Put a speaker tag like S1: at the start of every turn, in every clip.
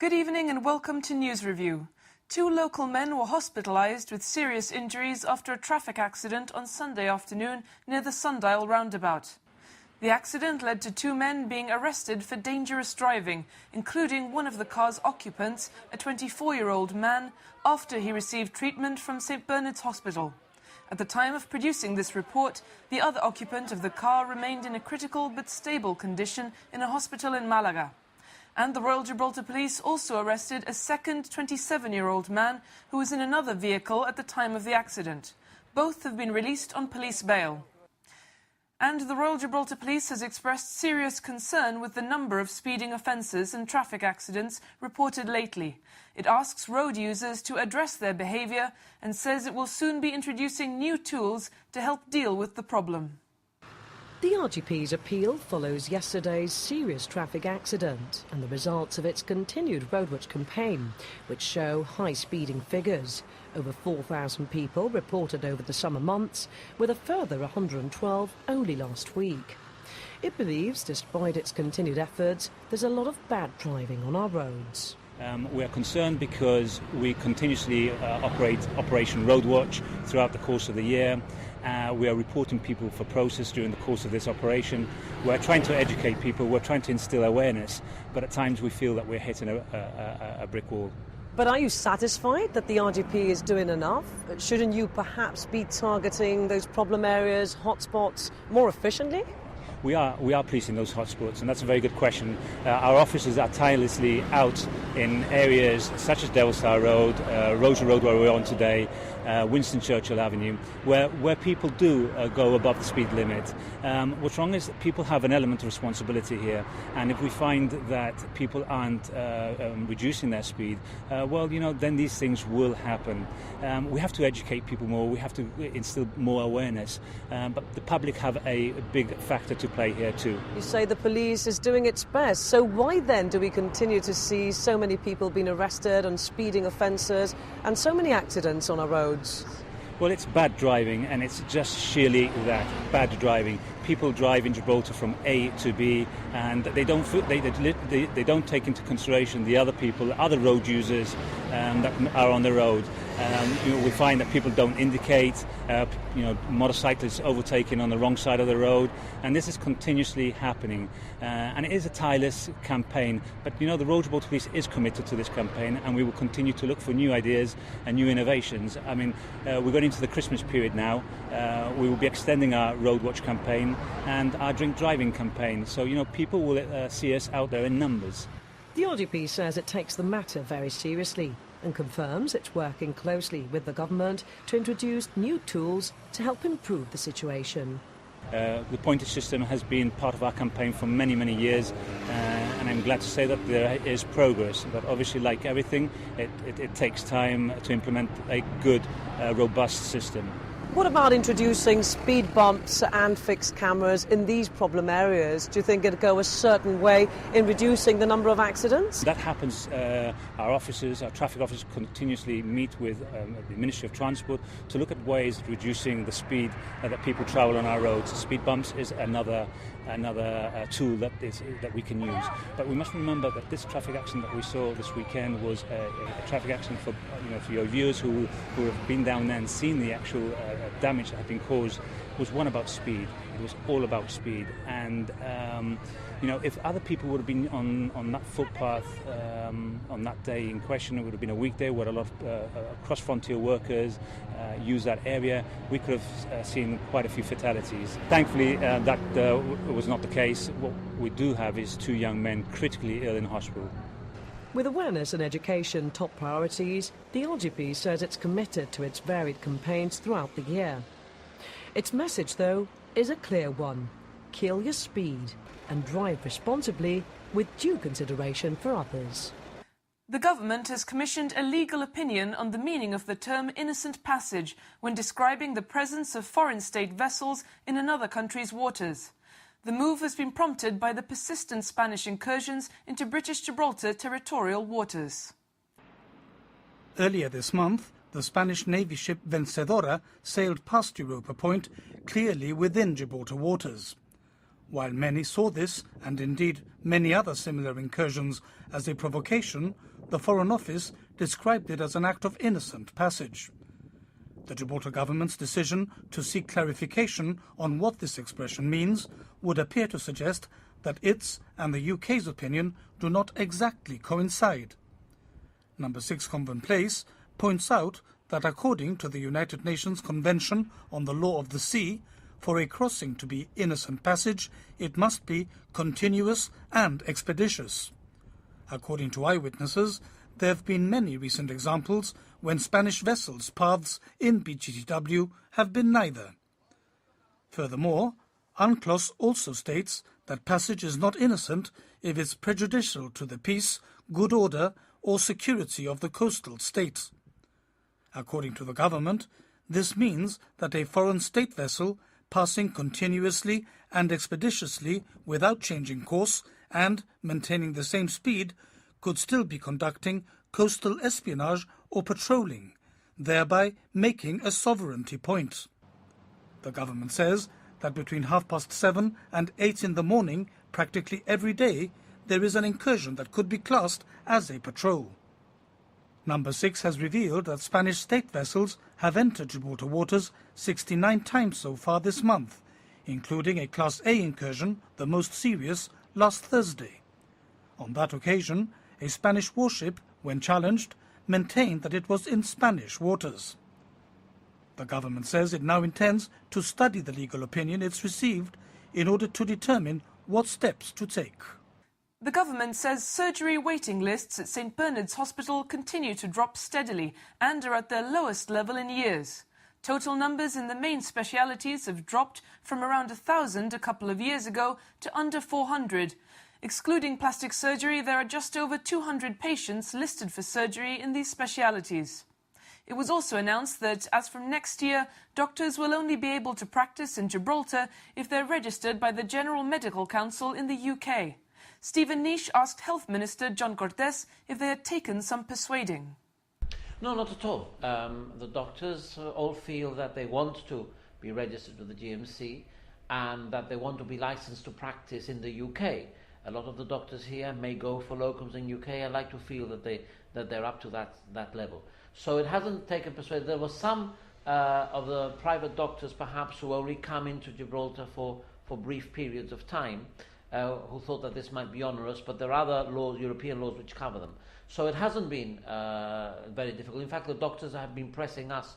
S1: Good evening and welcome to News Review. Two local men were hospitalised with serious injuries after a traffic accident on Sunday afternoon near the Sundial roundabout. The accident led to two men being arrested for dangerous driving, including one of the car's occupants, a 24-year-old man, after he received treatment from St Bernard's Hospital. At the time of producing this report, the other occupant of the car remained in a critical but stable condition in a hospital in Malaga. And the Royal Gibraltar Police also arrested a second 27-year-old man who was in another vehicle at the time of the accident. Both have been released on police bail. And the Royal Gibraltar Police has expressed serious concern with the number of speeding offences and traffic accidents reported lately. It asks road users to address their behaviour and says it will soon be introducing new tools to help deal with the problem.
S2: The RGP's appeal follows yesterday's serious traffic accident and the results of its continued roadwatch campaign, which show high speeding figures. Over 4,000 people reported over the summer months, with a further 112 only last week. It believes, despite its continued efforts, there's a lot of bad driving on our roads.
S3: We are concerned because we continuously operate Operation Roadwatch throughout the course of the year. We are reporting people for process during the course of this operation. We're trying to educate people, we're trying to instill awareness, but at times we feel that we're hitting a brick wall.
S2: But are you satisfied that the RGP is doing enough? Shouldn't you perhaps be targeting those problem areas, hotspots, more efficiently?
S3: We are policing those hotspots, and that's a very good question. Our officers are tirelessly out in areas such as Gibraltar Road, Rosa Road where we're on today, Winston Churchill Avenue, where people do go above the speed limit. What's wrong is that people have an element of responsibility here, and if we find that people aren't reducing their speed, then these things will happen. We have to educate people more, we have to instill more awareness, but the public have a big factor to play here too.
S2: You say the police is doing its best, so why then do we continue to see so many people being arrested on speeding offences and so many accidents on our roads?
S3: Well, it's bad driving, and it's just sheerly that, bad driving. People drive in Gibraltar from A to B, and they don't take into consideration the other people, other road users that are on the road. We find that people don't indicate, motorcyclists overtaking on the wrong side of the road, and this is continuously happening. And it is a tireless campaign, but the Royal Gibraltar Police is committed to this campaign, and we will continue to look for new ideas and new innovations. I mean, we're going into the Christmas period now. We will be extending our Road Watch campaign and our drink driving campaign, so people will see us out there in numbers.
S2: The RGP says it takes the matter very seriously and confirms it's working closely with the government to introduce new tools to help improve the situation.
S3: The pointage system has been part of our campaign for many, many years, and I'm glad to say that there is progress. But obviously, like everything, it takes time to implement a good, robust system.
S2: What about introducing speed bumps and fixed cameras in these problem areas? Do you think it'd go a certain way in reducing the number of accidents?
S3: That happens. Our traffic officers continuously meet with the Ministry of Transport to look at ways of reducing the speed that people travel on our roads. Speed bumps is another tool that we can use. But we must remember that this traffic accident that we saw this weekend was a traffic accident for your viewers who have been down there and seen the actual damage that had been caused, was one about speed. It was all about speed, and if other people would have been on that footpath on that day in question, it would have been a weekday where a lot of cross-frontier workers use that area. We could have seen quite a few fatalities. Thankfully, that was not the case. What we do have is two young men critically ill in hospital.
S2: With awareness and education top priorities, the RGP says it's committed to its varied campaigns throughout the year. Its message, though, is a clear one: kill your speed and drive responsibly with due consideration for others.
S1: The government has commissioned a legal opinion on the meaning of the term innocent passage when describing the presence of foreign state vessels in another country's waters. The move has been prompted by the persistent Spanish incursions into British Gibraltar territorial waters.
S4: Earlier this month, the Spanish Navy ship Vencedora sailed past Europa Point, clearly within Gibraltar waters. While many saw this, and indeed many other similar incursions, as a provocation, the Foreign Office described it as an act of innocent passage. The Gibraltar government's decision to seek clarification on what this expression means would appear to suggest that its and the UK's opinion do not exactly coincide. Number 6 Convent Place points out that according to the United Nations Convention on the Law of the Sea, for a crossing to be innocent passage, it must be continuous and expeditious. According to eyewitnesses, there have been many recent examples when Spanish vessels' paths in BGTW have been neither. Furthermore, UNCLOS also states that passage is not innocent if it's prejudicial to the peace, good order or security of the coastal state. According to the government, this means that a foreign state vessel passing continuously and expeditiously without changing course and maintaining the same speed could still be conducting coastal espionage or patrolling, thereby making a sovereignty point. The government says that between 7:30 and 8 in the morning, practically every day, there is an incursion that could be classed as a patrol. Number 6 has revealed that Spanish state vessels have entered Gibraltar waters 69 times so far this month, including a Class A incursion, the most serious, last Thursday. On that occasion, a Spanish warship, when challenged, maintained that it was in Spanish waters. The government says it now intends to study the legal opinion it's received in order to determine what steps to take.
S1: The government says surgery waiting lists at St Bernard's Hospital continue to drop steadily and are at their lowest level in years. Total numbers in the main specialities have dropped from around 1,000 a couple of years ago to under 400. Excluding plastic surgery, there are just over 200 patients listed for surgery in these specialities. It was also announced that, as from next year, doctors will only be able to practice in Gibraltar if they're registered by the General Medical Council in the UK. Stephen Nish asked Health Minister John Cortes if they had taken some persuading.
S5: No, not at all. The doctors all feel that they want to be registered with the GMC and that they want to be licensed to practice in the UK. A lot of the doctors here may go for locums in UK. I like to feel that they're up to that level. So it hasn't taken persuasion. There were some of the private doctors perhaps who only come into Gibraltar for brief periods of time, who thought that this might be onerous, but there are other laws, European laws, which cover them. So it hasn't been very difficult. In fact, the doctors have been pressing us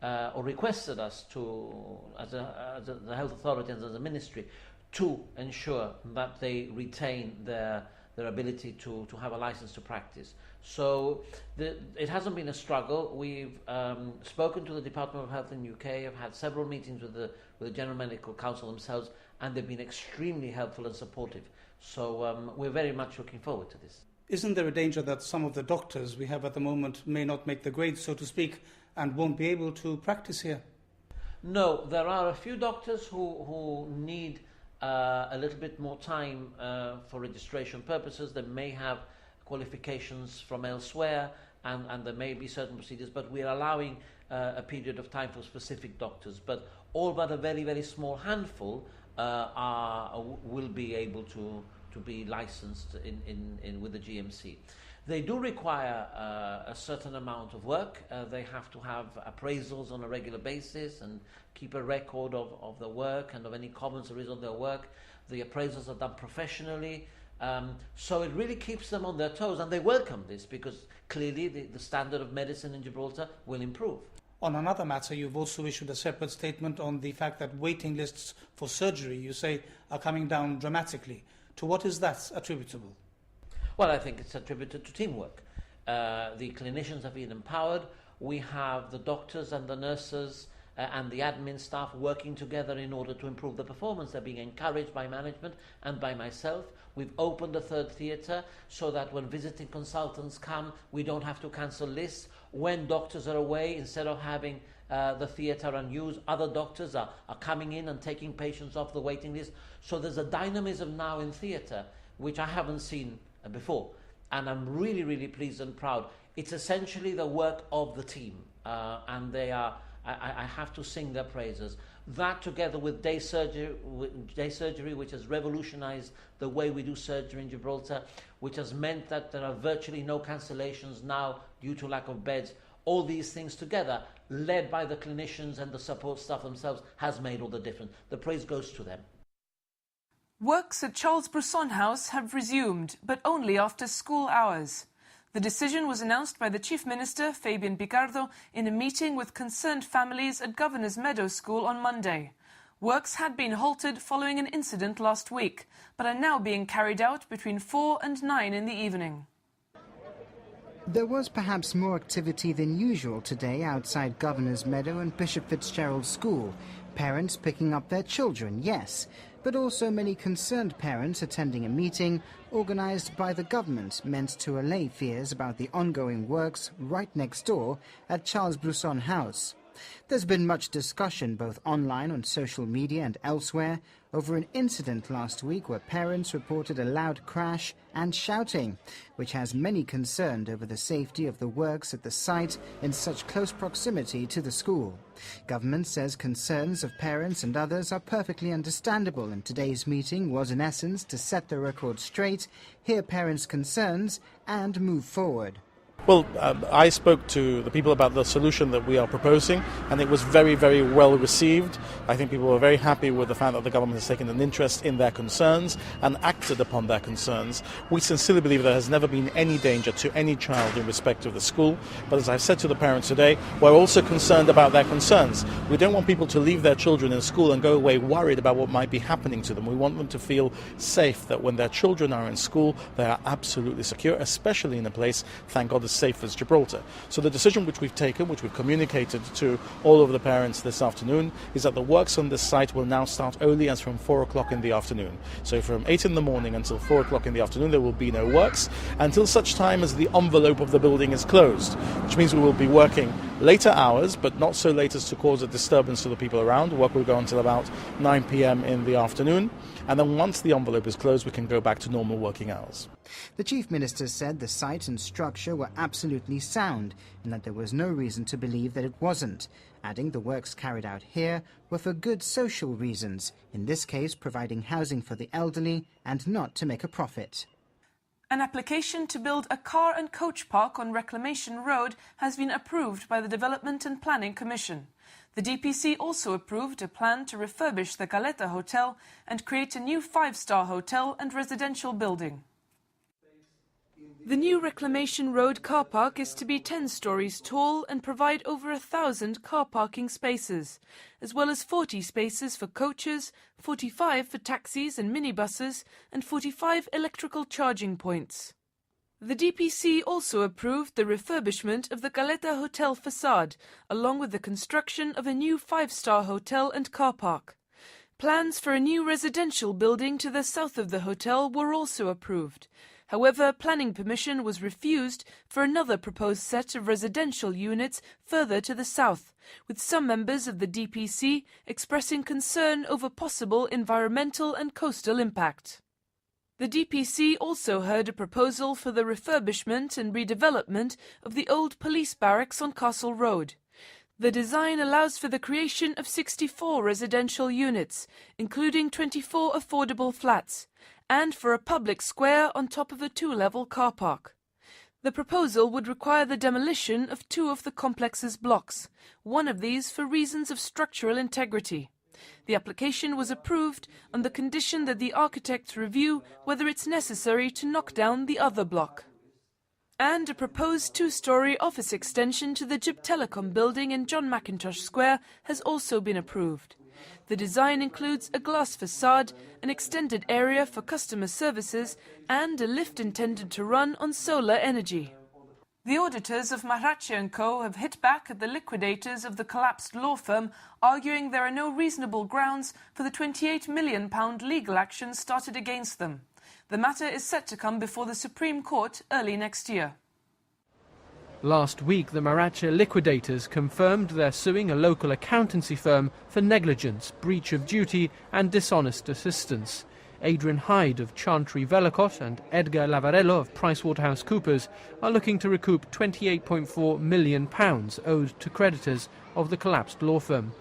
S5: or requested us to, as the health authority and as a ministry, to ensure that they retain their ability to have a license to practice. So it hasn't been a struggle. We've spoken to the Department of Health in the UK. I've had several meetings with the General Medical Council themselves, and they've been extremely helpful and supportive. So we're very much looking forward to this.
S4: Isn't there a danger that some of the doctors we have at the moment may not make the grade, so to speak, and won't be able to practice here?
S5: No, there are a few doctors who need a little bit more time for registration purposes. They may have qualifications from elsewhere, and there may be certain procedures, but we're allowing a period of time for specific doctors. But all but a very, very small handful will be able to be licensed with the GMC. They do require a certain amount of work. They have to have appraisals on a regular basis and keep a record of their work and of any comments there is on their work. The appraisals are done professionally. So it really keeps them on their toes, and they welcome this because clearly the standard of medicine in Gibraltar will improve.
S4: On another matter, you've also issued a separate statement on the fact that waiting lists for surgery, you say, are coming down dramatically. To what is that attributable?
S5: Well, I think it's attributed to teamwork. The clinicians have been empowered. We have the doctors and the nurses and the admin staff working together in order to improve the performance. They're being encouraged by management and by myself. We've opened a third theatre so that when visiting consultants come, we don't have to cancel lists. When doctors are away, instead of having the theatre unused, other doctors are coming in and taking patients off the waiting list. So there's a dynamism now in theatre which I haven't seen before, and I'm really, really pleased and proud. It's essentially the work of the team, and they are. I have to sing their praises. That, together with day surgery, which has revolutionized the way we do surgery in Gibraltar, which has meant that there are virtually no cancellations now due to lack of beds, all these things together, led by the clinicians and the support staff themselves, has made all the difference. The praise goes to them.
S1: Works at Charles Bresson House have resumed, but only after school hours. The decision was announced by the Chief Minister, Fabian Picardo, in a meeting with concerned families at Governor's Meadow School on Monday. Works had been halted following an incident last week, but are now being carried out between 4 and 9 in the evening.
S6: There was perhaps more activity than usual today outside Governor's Meadow and Bishop Fitzgerald School. Parents picking up their children, yes, but also many concerned parents attending a meeting organised by the government meant to allay fears about the ongoing works right next door at Charles Bresson House. There's been much discussion both online, on social media and elsewhere over an incident last week where parents reported a loud crash and shouting, which has many concerned over the safety of the works at the site in such close proximity to the school. Government says concerns of parents and others are perfectly understandable, and today's meeting was in essence to set the record straight, hear parents' concerns and move forward.
S7: Well, I spoke to the people about the solution that we are proposing, and it was very, very well received. I think people were very happy with the fact that the government has taken an interest in their concerns and acted upon their concerns. We sincerely believe there has never been any danger to any child in respect of the school, but as I've said to the parents today, we're also concerned about their concerns. We don't want people to leave their children in school and go away worried about what might be happening to them. We want them to feel safe, that when their children are in school, they are absolutely secure, especially in a place, thank God, safe as Gibraltar. So the decision which we've taken, which we've communicated to all of the parents this afternoon, is that the works on this site will now start early as from 4 o'clock in the afternoon. So from 8 in the morning until 4 o'clock in the afternoon there will be no works until such time as the envelope of the building is closed, which means we will be working later hours, but not so late as to cause a disturbance to the people around. Work will go until about 9 p.m. in the afternoon, and then once the envelope is closed we can go back to normal working hours.
S6: The Chief Minister said the site and structure were absolutely sound and that there was no reason to believe that it wasn't, adding the works carried out here were for good social reasons, in this case providing housing for the elderly and not to make a profit.
S1: An application to build a car and coach park on Reclamation Road has been approved by the Development and Planning Commission. The DPC also approved a plan to refurbish the Caleta Hotel and create a new 5-star hotel and residential building. The new Reclamation Road car park is to be 10 stories tall and provide over 1,000 car parking spaces, as well as 40 spaces for coaches, 45 for taxis and minibuses, and 45 electrical charging points. The DPC also approved the refurbishment of the Caleta Hotel facade, along with the construction of a new 5-star hotel and car park. Plans for a new residential building to the south of the hotel were also approved. However, planning permission was refused for another proposed set of residential units further to the south, with some members of the DPC expressing concern over possible environmental and coastal impact. The DPC also heard a proposal for the refurbishment and redevelopment of the old police barracks on Castle Road. The design allows for the creation of 64 residential units, including 24 affordable flats, and for a public square on top of a 2-level car park. The proposal would require the demolition of 2 of the complex's blocks, one of these for reasons of structural integrity. The application was approved on the condition that the architects review whether it's necessary to knock down the other block. And a proposed 2-story office extension to the Gib Telecom building in John Mackintosh Square has also been approved. The design includes a glass facade, an extended area for customer services, and a lift intended to run on solar energy. The auditors of Mahrache & Co. have hit back at the liquidators of the collapsed law firm, arguing there are no reasonable grounds for the £28 million legal action started against them. The matter is set to come before the Supreme Court early next year.
S8: Last week, the Mahrache liquidators confirmed they're suing a local accountancy firm for negligence, breach of duty and dishonest assistance. Adrian Hyde of Chantry Vellacott and Edgar Lavarello of PricewaterhouseCoopers are looking to recoup £28.4 million owed to creditors of the collapsed law firm.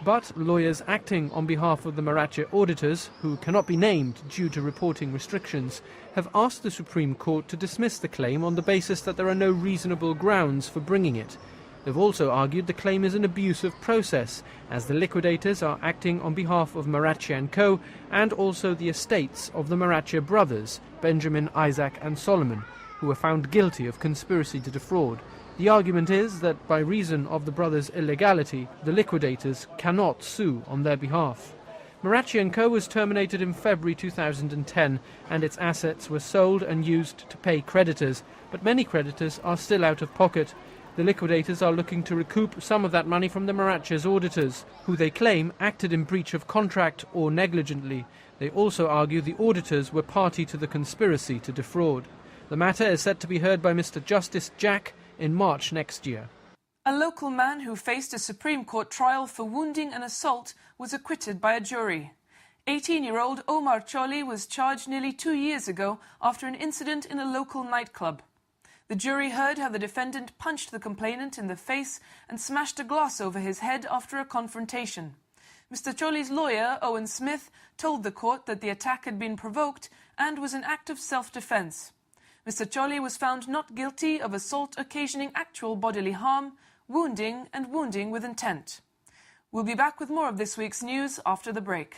S8: But lawyers acting on behalf of the Marache auditors, who cannot be named due to reporting restrictions, have asked the Supreme Court to dismiss the claim on the basis that there are no reasonable grounds for bringing it. They've also argued the claim is an abuse of process, as the liquidators are acting on behalf of Marache & Co. and also the estates of the Marache brothers, Benjamin, Isaac and Solomon, who were found guilty of conspiracy to defraud. The argument is that by reason of the brothers' illegality, the liquidators cannot sue on their behalf. Marache & Co. was terminated in February 2010 and its assets were sold and used to pay creditors, but many creditors are still out of pocket. The liquidators are looking to recoup some of that money from the Marache's auditors, who they claim acted in breach of contract or negligently. They also argue the auditors were party to the conspiracy to defraud. The matter is set to be heard by Mr. Justice Jack in March next year.
S1: A local man who faced a Supreme Court trial for wounding and assault was acquitted by a jury. 18-year-old Omar Choli was charged nearly 2 years ago after an incident in a local nightclub. The jury heard how the defendant punched the complainant in the face and smashed a glass over his head after a confrontation. Mr. Choli's lawyer, Owen Smith, told the court that the attack had been provoked and was an act of self-defense. Mr. Choli was found not guilty of assault occasioning actual bodily harm, wounding and wounding with intent. We'll be back with more of this week's news after the break.